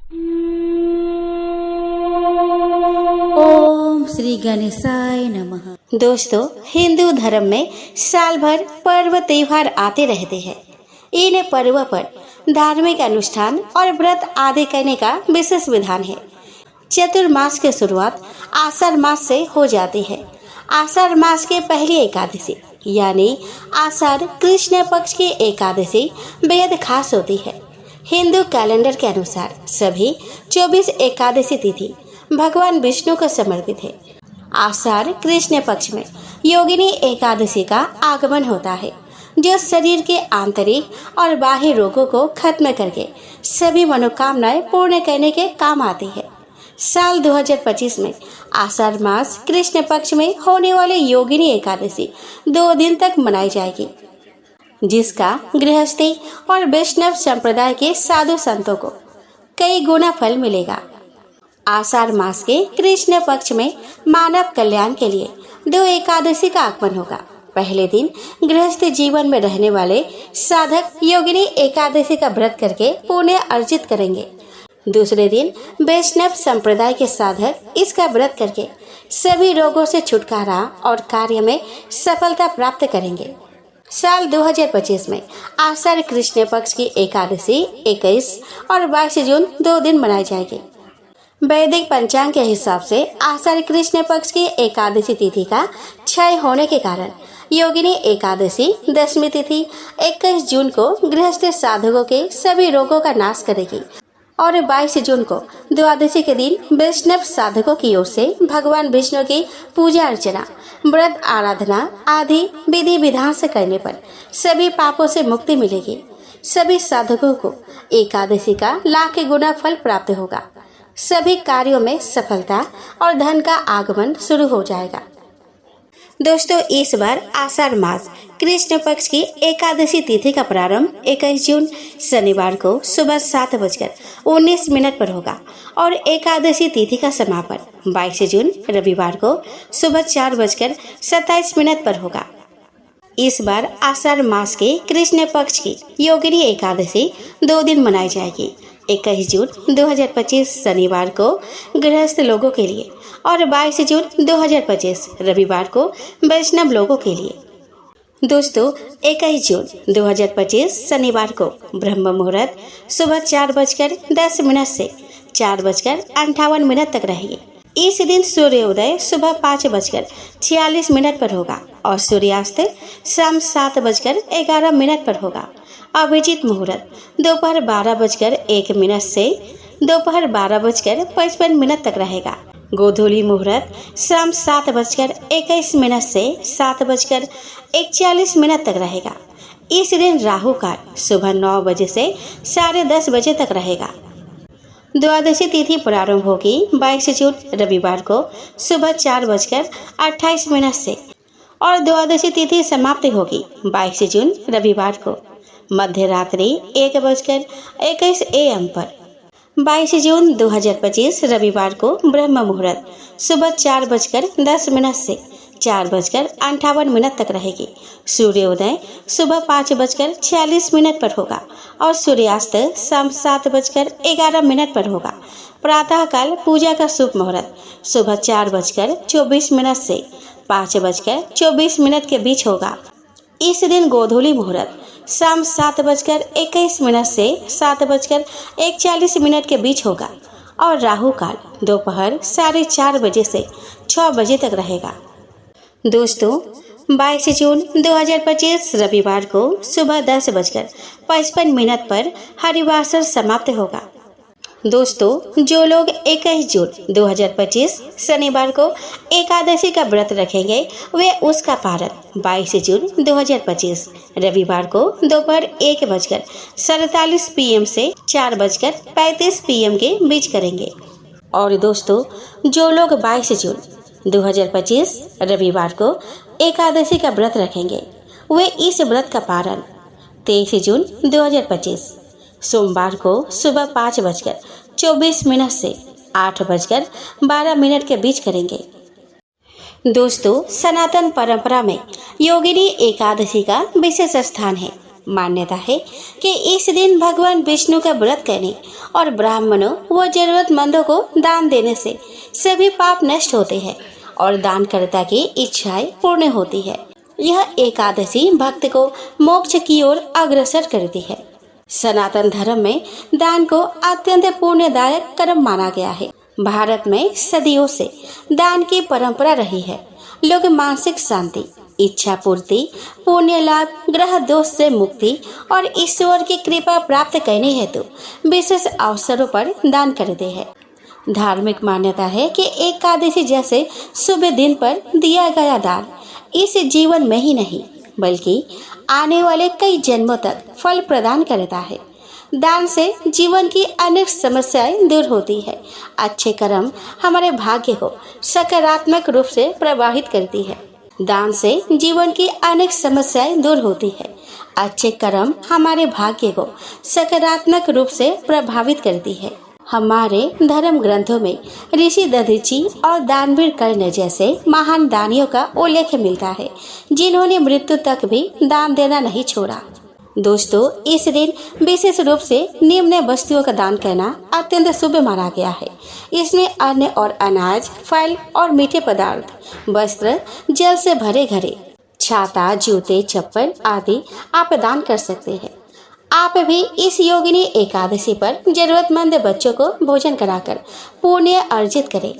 ओम श्री गणेशाय नमः। दोस्तों, हिंदू धर्म में साल भर पर्व त्योहार आते रहते हैं। इन पर्व पर धार्मिक अनुष्ठान और व्रत आदि करने का विशेष विधान है। चतुर्मास की शुरुआत आषाढ़ मास से हो जाती है। आषाढ़ मास के पहली एकादशी यानी आषाढ़ कृष्ण पक्ष की एकादशी बेहद खास होती है। हिंदू कैलेंडर के अनुसार सभी 24 एकादशी तिथि भगवान विष्णु को समर्पित है। आषाढ़ कृष्ण पक्ष में योगिनी एकादशी का आगमन होता है, जो शरीर के आंतरिक और बाह्य रोगों को खत्म करके सभी मनोकामनाएं पूर्ण करने के काम आती है। साल 2025 में आषाढ़ मास कृष्ण पक्ष में होने वाले योगिनी एकादशी 2 दिन तक मनाई जाएगी, जिसका गृहस्थी और वैष्णव संप्रदाय के साधु संतों को कई गुना फल मिलेगा। आषाढ़ मास के कृष्ण पक्ष में मानव कल्याण के लिए 2 एकादशी का आगमन होगा। पहले दिन गृहस्थ जीवन में रहने वाले साधक योगिनी एकादशी का व्रत करके पुण्य अर्जित करेंगे। दूसरे दिन वैष्णव संप्रदाय के साधक इसका व्रत करके सभी रोगों से छुटकारा और कार्य में सफलता प्राप्त करेंगे। साल 2025 में आषाढ़ कृष्ण पक्ष की एकादशी 21 और 22 जून 2 दिन मनाई जाएगी। वैदिक पंचांग के हिसाब से आषाढ़ कृष्ण पक्ष की एकादशी तिथि का क्षय होने के कारण योगिनी एकादशी 10वीं तिथि 21 जून को गृहस्थ साधकों के सभी रोगों का नाश करेगी और 22 जून को द्वादशी के दिन वैष्णव साधकों की ओर से भगवान विष्णु की पूजा अर्चना, व्रत आराधना आदि विधि विधान से करने पर सभी पापों से मुक्ति मिलेगी। सभी साधकों को एकादशी का लाख गुना फल प्राप्त होगा। सभी कार्यों में सफलता और धन का आगमन शुरू हो जाएगा। दोस्तों, इस बार आषाढ़ मास कृष्ण पक्ष की एकादशी तिथि का प्रारंभ 21 जून शनिवार को सुबह 7:19 पर होगा और एकादशी तिथि का समापन 22 जून रविवार को सुबह 4:27 पर होगा। इस बार आषाढ़ मास के कृष्ण पक्ष की योगिनी एकादशी 2 दिन मनाई जाएगी। 21 जून 2025 शनिवार को गृहस्थ लोगों के लिए और 22 जून 2025 रविवार को वैष्णव लोगों के लिए। दोस्तों, 21 जून 2025 शनिवार को ब्रह्म मुहूर्त सुबह 4:10 से 4:58 तक रहेगी। इस दिन सूर्योदय सुबह 5:46 पर होगा और सूर्यास्त शाम 7:11 पर होगा। अभिजीत मुहूर्त दोपहर 12:01 से दोपहर 12:55 तक रहेगा। गोधूली मुहूर्त शाम 7:21 से 7:41 तक रहेगा। इस दिन राहु काल सुबह 9 बजे से 10:30 बजे तक रहेगा। द्वादशी तिथि प्रारंभ होगी 22 जून रविवार को सुबह 4:28 से और द्वादशी तिथि समाप्ति होगी 22 जून रविवार को मध्य रात्रि 1:21 AM पर। 22 जून 2025 रविवार को ब्रह्म मुहूर्त सुबह 4:10 से 4:58 तक रहेगी। सूर्योदय सुबह 5:46 पर होगा और सूर्यास्त शाम 7:11 पर होगा। प्रातःकाल पूजा का शुभ मुहूर्त सुबह 4:24 से 5:24 के बीच होगा। इस दिन गोधूली मुहूर्त शाम 7:21 से 7:41 के बीच होगा और राहु काल दोपहर 4:30 बजे से 6 बजे तक रहेगा। दोस्तों, 22 जून 2025 रविवार को सुबह 10:55 पर हरिवासर समाप्त होगा। दोस्तों, जो लोग 21 जून 2025 शनिवार को एकादशी का व्रत रखेंगे वे उसका पारण 22 जून 2025 रविवार को दोपहर 1:47 PM से 4:35 PM के बीच करेंगे। और दोस्तों, जो लोग 22 जून 2025 रविवार को एकादशी का व्रत रखेंगे वे इस व्रत का पारण 23 जून 2025 सोमवार को सुबह 5:24 से 8:12 के बीच करेंगे। दोस्तों, सनातन परंपरा में योगिनी एकादशी का विशेष स्थान है। मान्यता है कि इस दिन भगवान विष्णु का व्रत करने और ब्राह्मणों व जरूरतमंदों को दान देने से सभी पाप नष्ट होते हैं और दानकर्ता की इच्छाएं पूर्ण होती है। यह एकादशी भक्त को मोक्ष की ओर अग्रसर करती है। सनातन धर्म में दान को अत्यंत पुण्यदायक कर्म माना गया है। भारत में सदियों से दान की परंपरा रही है। लोग मानसिक शांति, इच्छा पूर्ति, पुण्य लाभ, ग्रह दोष से मुक्ति और ईश्वर की कृपा प्राप्त करने हेतु विशेष अवसरों पर दान करते हैं। धार्मिक मान्यता है कि एकादशी जैसे शुभ दिन पर दिया गया दान इस जीवन में ही नहीं बल्कि आने वाले कई जन्मों तक फल प्रदान करता है। दान से जीवन की अनेक समस्याएं दूर होती है। अच्छे कर्म हमारे भाग्य को सकारात्मक रूप से प्रभावित करती है। दान से जीवन की अनेक समस्याएं दूर होती है। अच्छे कर्म हमारे भाग्य को सकारात्मक रूप से प्रभावित करती है। हमारे धर्म ग्रंथों में ऋषि दधीची और दानवीर कर्ण जैसे महान दानियों का उल्लेख मिलता है, जिन्होंने मृत्यु तक भी दान देना नहीं छोड़ा। दोस्तों, इस दिन विशेष रूप से निम्न वस्तुओं का दान करना अत्यंत शुभ माना गया है। इसमें अन्न और अनाज, फल और मीठे पदार्थ, वस्त्र, जल से भरे घड़े, छाता, जूते, चप्पल आदि आप दान कर सकते हैं। आप भी इस योगिनी एकादशी पर जरूरतमंद बच्चों को भोजन कराकर पुण्य अर्जित करें।